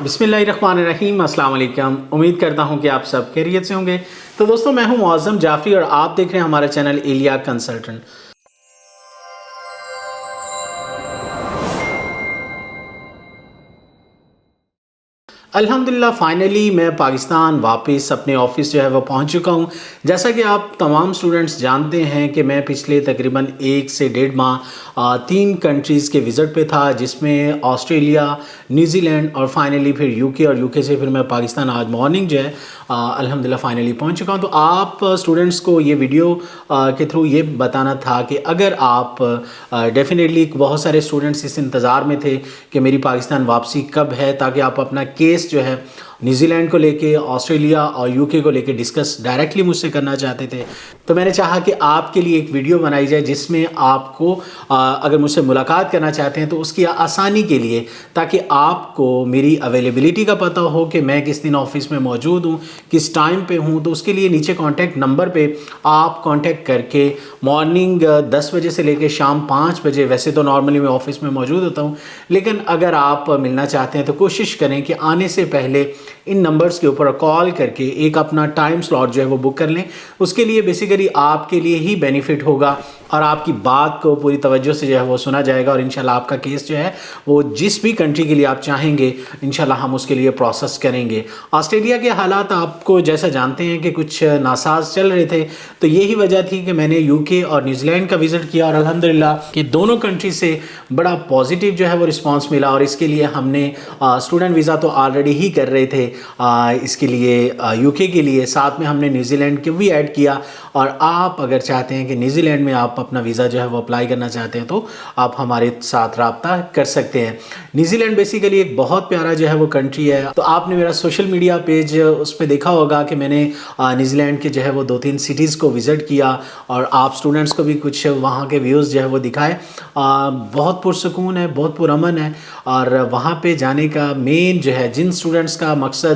बिस्मिल्लाहिर्रहमानिर्रहीम। अस्सलाम वालेकुम। उम्मीद करता हूँ कि आप सब खैरियत से होंगे। तो दोस्तों, मैं हूँ मुअज़्ज़म जाफ़री और आप देख रहे हैं हमारा चैनल एलिया कंसल्टेंट। अल्हम्दुलिल्लाह फाइनली मैं पाकिस्तान वापस अपने ऑफ़िस जो है वो पहुंच चुका हूं। जैसा कि आप तमाम स्टूडेंट्स जानते हैं कि मैं पिछले तकरीबन 1 से 1.5 माह 3 कंट्रीज़ के विज़िट पे था, जिसमें ऑस्ट्रेलिया, न्यूजीलैंड और फाइनली फिर यूके, और यूके से फिर मैं पाकिस्तान आज मॉर्निंग जो है अल्हम्दुलिल्लाह फाइनली पहुंच चुका हूं। तो आप स्टूडेंट्स को ये वीडियो के थ्रू ये बताना था कि अगर आप डेफिनेटली बहुत सारे स्टूडेंट्स इस इंतज़ार में थे कि मेरी पाकिस्तान वापसी कब है, ताकि आप अपना केस जो है न्यूजीलैंड को लेके, ऑस्ट्रेलिया और यूके को लेके डिस्कस डायरेक्टली मुझसे करना चाहते थे। तो मैंने चाहा कि आपके लिए एक वीडियो बनाई जाए जिसमें आपको अगर मुझसे मुलाकात करना चाहते हैं तो उसकी आसानी के लिए, ताकि आपको मेरी अवेलेबिलिटी का पता हो कि मैं किस दिन ऑफिस में मौजूद हूँ, किस टाइम पे हूँ। तो उसके लिए नीचे कॉन्टैक्ट नंबर पे आप कॉन्टैक्ट करके मॉर्निंग 10 बजे से लेकर शाम 5 बजे, वैसे तो नॉर्मली मैं ऑफिस में मौजूद होता हूँ, लेकिन अगर आप मिलना चाहते हैं तो कोशिश करें कि आने से पहले इन नंबर्स के ऊपर कॉल करके एक अपना टाइम स्लॉट जो है वो बुक कर लें। उसके लिए बेसिकली आपके लिए ही बेनिफिट होगा और आपकी बात को पूरी तवज्जो से जो है वो सुना जाएगा, और इंशाल्लाह आपका केस जो है वो जिस भी कंट्री के लिए आप चाहेंगे इंशाल्लाह हम उसके लिए प्रोसेस करेंगे। ऑस्ट्रेलिया के हालात आपको जैसा जानते हैं कि कुछ नासाज चल रहे थे, तो यही वजह थी कि मैंने यूके और न्यूजीलैंड का विज़िट किया, और अल्हम्दुलिल्लाह कि दोनों कंट्री से बड़ा पॉजिटिव जो है वो रिस्पॉन्स मिला। और इसके लिए हमने स्टूडेंट वीज़ा तो ऑलरेडी ही कर रहे थे इसके लिए यूके के लिए, साथ में हमने न्यूजीलैंड के भी ऐड किया। और आप अगर चाहते हैं कि न्यूजीलैंड में आप अपना वीज़ा जो है वो अप्लाई करना चाहते हैं तो आप हमारे साथ रब्ता कर सकते हैं। न्यूजीलैंड बेसिकली एक बहुत प्यारा जो है वो कंट्री है। तो आपने मेरा सोशल मीडिया पेज उस पर देखा होगा कि मैंने न्यूजीलैंड के जो है वो 2-3 सिटीज़ को विज़िट किया, और आप स्टूडेंट्स को भी कुछ वहाँ के व्यूज़ जो है वो दिखाए। बहुत पुरसकून है, बहुत पुरअमन है, और वहाँ पे जाने का मेन जो है, जिन स्टूडेंट्स का मकसद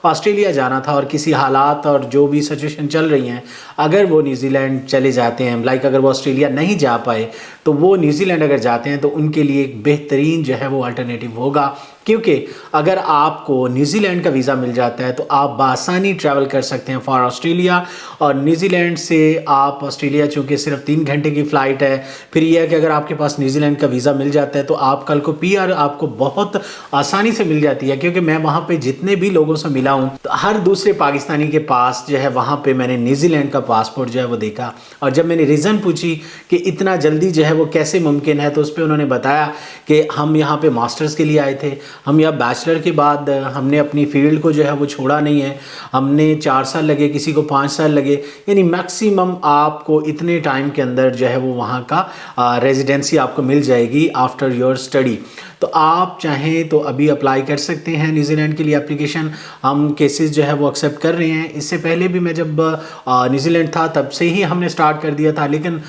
ऑस्ट्रेलिया जाना था और किसी हालात और जो भी सिचुएशन चल रही हैं, अगर वो न्यूजीलैंड चले जाते हैं, लाइक अगर वो ऑस्ट्रेलिया नहीं जा पाए तो वो न्यूजीलैंड अगर जाते हैं तो उनके लिए एक बेहतरीन जो है वो अल्टरनेटिव होगा। क्योंकि अगर आपको न्यूजीलैंड का वीज़ा मिल जाता है तो आप बासानी ट्रैवल कर सकते हैं फॉर ऑस्ट्रेलिया, और न्यूजीलैंड से आप ऑस्ट्रेलिया चूँकि सिर्फ 3 घंटे की फ़्लाइट है। फिर यह है कि अगर आपके पास न्यूजीलैंड का वीज़ा मिल जाता है तो आप कल को पीआर आपको बहुत आसानी से मिल जाती है। क्योंकि मैं वहाँ पे जितने भी लोगों से मिला हूँ तो हर दूसरे पाकिस्तानी के पास जो है वहाँ पे मैंने न्यूजीलैंड का पासपोर्ट जो है वो देखा, और जब मैंने रीज़न पूछी कि इतना जल्दी जो है वो कैसे मुमकिन है, तो उस पर उन्होंने बताया कि हम यहाँ पे मास्टर्स के लिए आए थे, हम यहाँ बैचलर के बाद हमने अपनी फील्ड को जो है वो छोड़ा नहीं है, हमने 4 साल लगे, किसी को 5 साल लगे, यानी मैक्सिमम आपको इतने टाइम के अंदर जो है वो वहाँ का रेजिडेंसी आपको मिल जाएगी आफ्टर योर स्टडी। तो आप चाहें तो अभी अप्लाई कर सकते हैं न्यूजीलैंड के लिए एप्लीकेशन। हम केसेस जो है वो एक्सेप्ट कर रहे हैं। इससे पहले भी मैं जब न्यूजीलैंड था तब से ही हमने स्टार्ट कर दिया था, लेकिन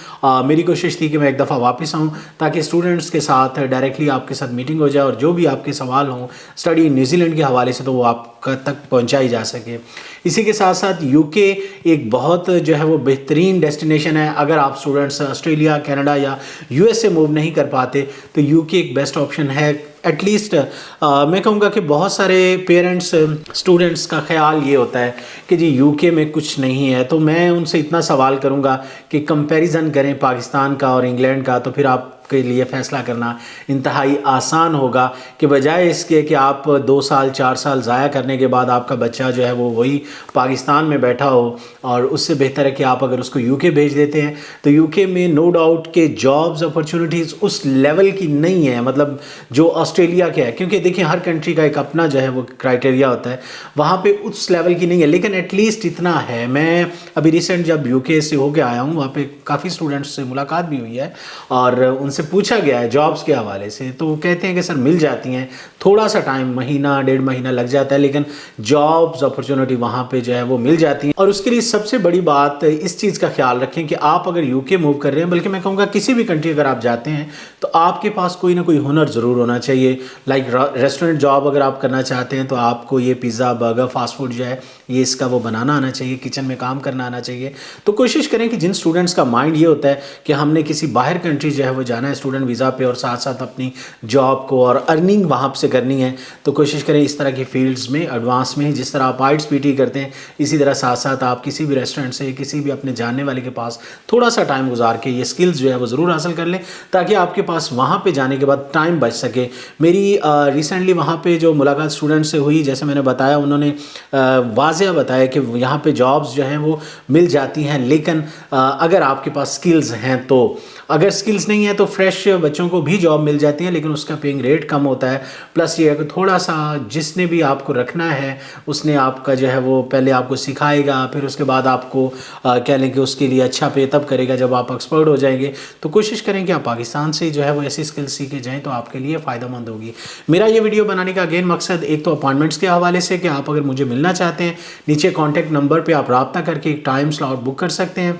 मेरी कोशिश थी कि मैं एक दफ़ा वापस आऊँ ताकि स्टूडेंट्स के साथ डायरेक्टली आपके साथ मीटिंग हो जाए, और जो भी आपके सवाल हों स्टडी न्यूजीलैंड के हवाले से तो वो आप तक पहुंचाई जा सके। इसी के साथ साथ यूके एक बहुत जो है वो बेहतरीन डेस्टिनेशन है। अगर आप स्टूडेंट्स ऑस्ट्रेलिया, कनाडा या यूएस से मूव नहीं कर पाते तो यूके एक बेस्ट ऑप्शन है। एटलीस्ट मैं कहूँगा कि बहुत सारे पेरेंट्स स्टूडेंट्स का ख्याल ये होता है कि जी यूके में कुछ नहीं है, तो मैं उनसे इतना सवाल करूँगा कि कंपैरिजन करें पाकिस्तान का और इंग्लैंड का, तो फिर आप के लिए फ़ैसला करना इंतहाई आसान होगा, कि बजाय इसके कि आप 2 साल 4 साल ज़ाया करने के बाद आपका बच्चा जो है वो वही पाकिस्तान में बैठा हो, और उससे बेहतर है कि आप अगर उसको यूके भेज देते हैं। तो यूके में नो डाउट के जॉब्स अपॉर्चुनिटीज़ उस लेवल की नहीं है, मतलब जो ऑस्ट्रेलिया के है, क्योंकि देखिए हर कंट्री का एक अपना जो है वो क्राइटेरिया होता है, वहाँ पे उस लेवल की नहीं है, लेकिन एटलीस्ट इतना है। मैं अभी रिसेंट जब यूके से होके आया हूँ, वहाँ पे काफ़ी स्टूडेंट्स से मुलाकात भी हुई है, और उनसे पूछा गया है जॉब्स के हवाले से, तो वो कहते हैं कि सर मिल जाती हैं, थोड़ा सा टाइम, महीना 1.5 महीना लग जाता है, लेकिन जॉब्स अपॉर्चुनिटी वहाँ पे जो है वो मिल जाती हैं। और उसके लिए सबसे बड़ी बात इस चीज़ का ख्याल रखें कि आप अगर यूके मूव कर रहे हैं, बल्कि मैं कहूँगा किसी भी कंट्री अगर आप जाते हैं तो आपके पास कोई ना कोई हुनर ज़रूर होना चाहिए। लाइक रेस्टोरेंट जॉब अगर आप करना चाहते हैं तो आपको ये पिज़्ज़ा, बर्गर, फास्ट फूड जो है ये इसका वो बनाना आना चाहिए, किचन में काम करना आना चाहिए। तो कोशिश करें कि जिन स्टूडेंट्स का माइंड ये होता है कि हमने किसी बाहर कंट्री जो है वो जाना जाना है स्टूडेंट वीज़ा पे और साथ साथ अपनी जॉब को और अर्निंग वहाँ से करनी है, तो कोशिश करें इस तरह की फील्ड्स में एडवांस में, जिस तरह आप IELTS PT करते हैं इसी तरह साथ साथ आप किसी भी रेस्टोरेंट से, किसी भी अपने जानने वाले के पास थोड़ा सा टाइम गुजार के ये स्किल्स जो है वो ज़रूर हासिल कर लें, ताकि आपके पास वहाँ पे जाने के बाद टाइम बच सके। मेरी रिसेंटली वहाँ पे जो मुलाकात स्टूडेंट से हुई, जैसे मैंने बताया, उन्होंने वाज़ेह बताया कि यहाँ पे जॉब्स जो हैं वो मिल जाती हैं, लेकिन अगर आपके पास स्किल्स हैं तो। अगर स्किल्स नहीं है तो फ्रेश बच्चों को भी जॉब मिल जाती है, लेकिन उसका पेइंग रेट कम होता है। प्लस ये है कि थोड़ा सा जिसने भी आपको रखना है उसने आपका जो है वो पहले आपको सिखाएगा, फिर उसके बाद आपको कह लें कि उसके लिए अच्छा पे तब करेगा जब आप एक्सपर्ट हो जाएंगे। तो कोशिश करें कि आप पाकिस्तान से जो है वो ऐसी स्किल्स सीखे जाएँ तो आपके लिए फ़ायदेमंद होगी। मेरा ये वीडियो बनाने का अगेन मकसद एक तो अपॉइंटमेंट्स के हवाले से कि आप अगर मुझे मिलना चाहते हैं, नीचे कॉन्टैक्ट नंबर पर आप रब्ता करके एक टाइम स्लॉट बुक कर सकते हैं।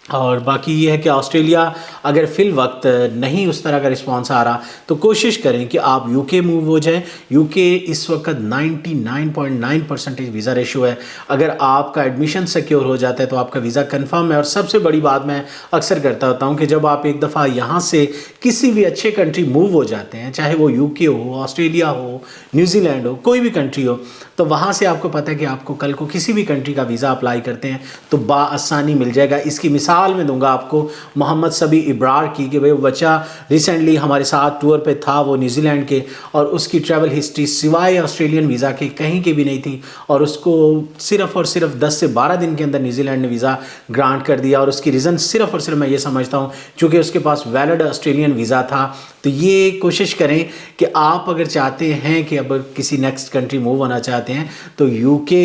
और बाकी ये है कि ऑस्ट्रेलिया अगर फ़िल वक्त नहीं उस तरह का रिस्पांस आ रहा तो कोशिश करें कि आप यूके मूव हो जाएं। यूके इस वक्त 99.9% वीज़ा रेशो है। अगर आपका एडमिशन सिक्योर हो जाता है तो आपका वीज़ा कंफर्म है। और सबसे बड़ी बात मैं अक्सर करता होता हूँ कि जब आप एक दफ़ा यहाँ से किसी भी अच्छे कंट्री मूव हो जाते हैं, चाहे वो यूके हो, ऑस्ट्रेलिया हो, न्यूजीलैंड हो, कोई भी कंट्री हो, तो वहाँ से आपको पता है कि आपको कल को किसी भी कंट्री का वीज़ा अप्लाई करते हैं तो बाआसानी मिल जाएगा। इसकी मिसाल में दूंगा आपको मोहम्मद सबी इब्रार की, कि भाई वो बच्चा रिसेंटली हमारे साथ टूर पे था, वो न्यूजीलैंड के, और उसकी ट्रैवल हिस्ट्री सिवाय ऑस्ट्रेलियन वीज़ा के कहीं की भी नहीं थी, और उसको सिर्फ़ और सिर्फ 10 से 12 दिन के अंदर न्यूजीलैंड ने वीज़ा ग्रांट कर दिया। और उसकी रीज़न सिर्फ़ और सिर्फ मैं ये समझता हूँ चूँकि उसके पास वैलिड ऑस्ट्रेलियन वीज़ा था। तो ये कोशिश करें कि आप अगर चाहते हैं कि अब किसी नेक्स्ट कंट्री मूव होना चाहते हैं तो UK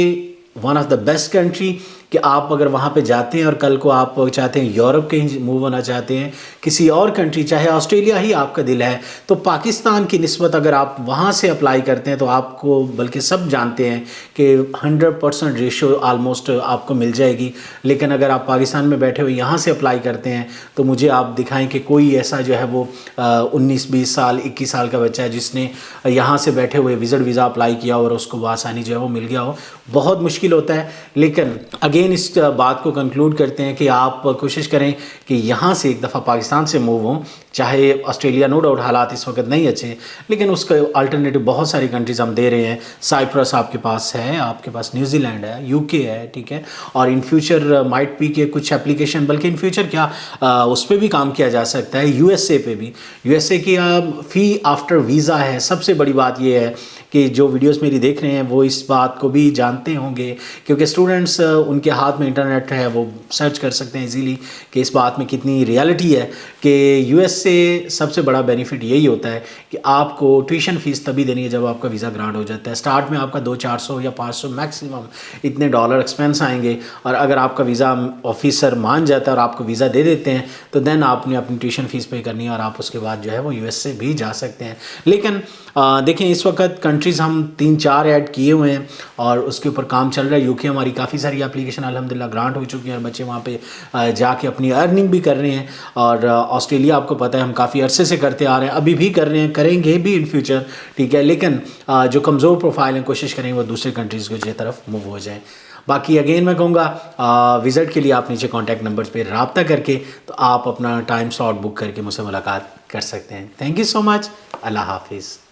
one of the best country, कि आप अगर वहाँ पे जाते हैं और कल को आप चाहते हैं यूरोप कहीं मूव होना चाहते हैं, किसी और कंट्री, चाहे ऑस्ट्रेलिया ही आपका दिल है, तो पाकिस्तान की निस्बत अगर आप वहाँ से अप्लाई करते हैं तो आपको, बल्कि सब जानते हैं कि 100% रेशो आलमोस्ट आपको मिल जाएगी। लेकिन अगर आप पाकिस्तान में बैठे हुए यहाँ से अप्लाई करते हैं तो मुझे आप दिखाएं कि कोई ऐसा जो है वो 19-20 साल 21 साल का बच्चा है जिसने यहाँ से बैठे हुए विजिट वीज़ा अप्लाई किया और उसको आसानी जो है वो मिल गया हो। बहुत मुश्किल होता है। लेकिन अगेन इस बात को कंक्लूड करते हैं कि आप कोशिश करें कि यहाँ से एक दफ़ा पाकिस्तान से मूव हों, चाहे ऑस्ट्रेलिया, नो डाउट हालात इस वक्त नहीं अच्छे, लेकिन उसका अल्टरनेटिव बहुत सारी कंट्रीज़ हम दे रहे हैं। साइप्रस आपके पास है, आपके पास न्यूजीलैंड है, यूके है, ठीक है, और इन फ्यूचर माइट बी के कुछ एप्लीकेशन, बल्कि इन फ्यूचर क्या उस पर भी काम किया जा सकता है, यूएसए पे भी। यूएसए की फ़ी आफ्टर वीज़ा है। सबसे बड़ी बात यह है कि जो वीडियोस मेरी देख रहे हैं वो इस बात को भी जानते होंगे, क्योंकि स्टूडेंट्स उनके हाथ में इंटरनेट है, वो सर्च कर सकते हैं इजीली कि इस बात में कितनी रियलिटी है कि यूएस से सबसे बड़ा बेनिफिट यही होता है कि आपको ट्यूशन फ़ीस तभी देनी है जब आपका वीज़ा ग्रांट हो जाता है। स्टार्ट में आपका 200-400 या 500 मैक्सिमम इतने डॉलर एक्सपेंस आएंगे, और अगर आपका वीज़ा ऑफिसर मान जाता है और आपको वीज़ा दे देते हैं तो देन आपने अपनी ट्यूशन फ़ीस पे करनी है और आप उसके बाद जो है वो यूएस से भी जा सकते हैं। लेकिन देखें इस वक्त कंट्रीज़ हम 3-4 ऐड किए हुए हैं और उसके ऊपर काम चल रहा है। यूके हमारी काफ़ी सारी एप्लीकेशन अल्हम्दुलिल्लाह ग्रांट हो चुकी हैं और बच्चे वहाँ पे जाके अपनी अर्निंग भी कर रहे हैं। और ऑस्ट्रेलिया आपको पता है हम काफ़ी अरसे से करते आ रहे हैं, अभी भी कर रहे हैं, करेंगे भी इन फ्यूचर, ठीक है। लेकिन जो कमज़ोर प्रोफाइल हैं कोशिश करेंगे वो दूसरे कंट्रीज़ की तरफ मूव हो जाएँ। बाकी अगेन मैं कहूँगा विज़िट के लिए आप नीचे कॉन्टैक्ट नंबर्स पे रब्ता करके तो आप अपना टाइम स्लॉट बुक करके मुझसे मुलाकात कर सकते हैं। Thank you so much. अल्लाह हाफिज़।